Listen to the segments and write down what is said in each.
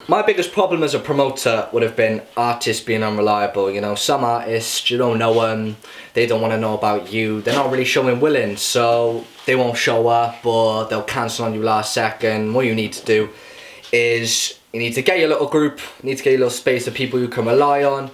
My biggest problem as a promoter would have been artists being unreliable. You know, some artists, you don't know them, they don't want to know about you, they're not really showing willing, so they won't show up or they'll cancel on you last second. What you need to do is you need to get your little group, you need to get your little space of people you can rely on.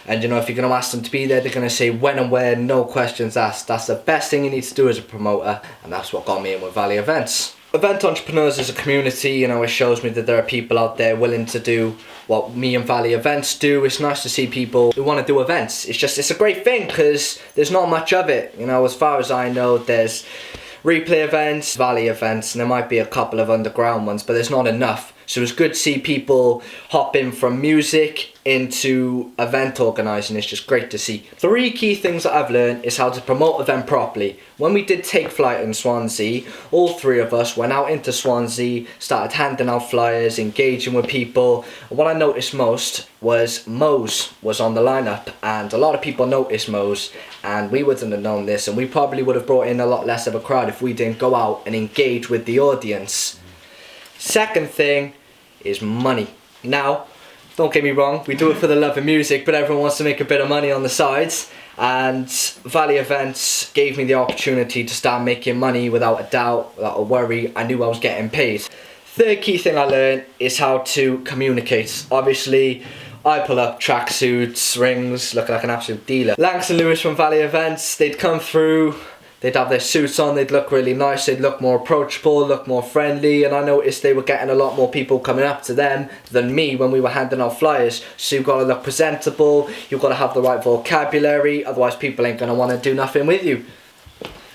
And you know, if you're going to ask them to be there, they're going to say when and where, no questions asked. That's the best thing you need to do as a promoter, and that's what got me in with Valley Events. Event Entrepreneurs is a community, you know, it shows me that there are people out there willing to do what me and Valley Events do. It's nice to see people who want to do events. It's a great thing because there's not much of it. You know, as far as I know, there's replay events, Valley events, and there might be a couple of underground ones, but there's not enough. So it's good to see people hop in from music into event organising. It's just great to see. 3 key things that I've learned is how to promote an event properly. When we did Take Flight in Swansea, all 3 of us went out into Swansea, started handing out flyers, engaging with people. And what I noticed most was Moe's was on the lineup, and a lot of people noticed Moe's, and we wouldn't have known this, and we probably would have brought in a lot less of a crowd if we didn't go out and engage with the audience. Second thing is money. Now, don't get me wrong, we do it for the love of music, but everyone wants to make a bit of money on the sides, and Valley Events gave me the opportunity to start making money without a doubt, without a worry. I knew I was getting paid. Third key thing I learned is how to communicate. Obviously, I pull up tracksuits, rings, looking like an absolute dealer. Lanks and Lewis from Valley Events, they'd come through, they'd have their suits on, they'd look really nice, they'd look more approachable, look more friendly, and I noticed they were getting a lot more people coming up to them than me when we were handing out flyers. So you've got to look presentable, you've got to have the right vocabulary, otherwise people ain't going to want to do nothing with you.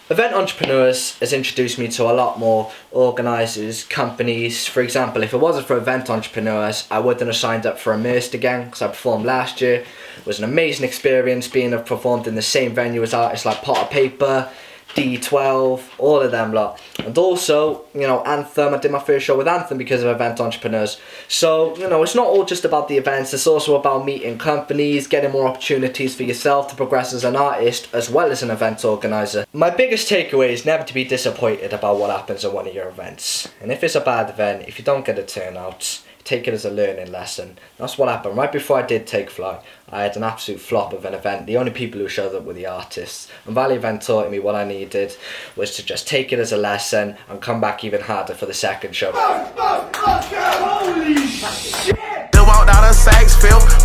Event Entrepreneurs has introduced me to a lot more organisers, companies. For example, if it wasn't for Event Entrepreneurs, I wouldn't have signed up for Immersed again, because I performed last year. It was an amazing experience being performed in the same venue as artists like Potter Paper, D12, all of them lot. And also, you know, Anthem, I did my first show with Anthem because of Event Entrepreneurs. So, you know, it's not all just about the events, it's also about meeting companies, getting more opportunities for yourself to progress as an artist as well as an event organiser. My biggest takeaway is never to be disappointed about what happens at one of your events. And if it's a bad event, if you don't get a turnout, take it as a learning lesson. That's what happened. Right before I did Take Flight, I had an absolute flop of an event. The only people who showed up were the artists. And Valley Event taught me what I needed was to just take it as a lesson and come back even harder for the second show. Holy shit! They walked out of Saks,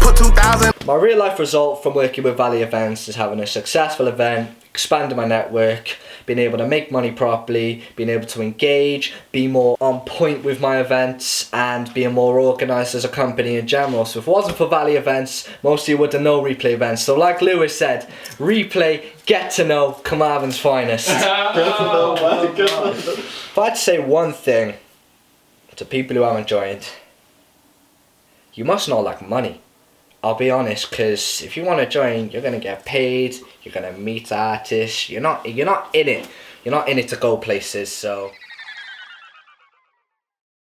put 2,000. My real life result from working with Valley Events is having a successful event, expanding my network, being able to make money properly, being able to engage, be more on point with my events, and being more organised as a company in general. So if it wasn't for Valley Events, most of you wouldn't know replay events. So like Lewis said, replay, get to know Carmarthen's finest. If I had to say one thing to people who haven't joined, you must not like money. I'll be honest, because if you want to join, you're going to get paid, you're going to meet artists, you're not in it to go places, so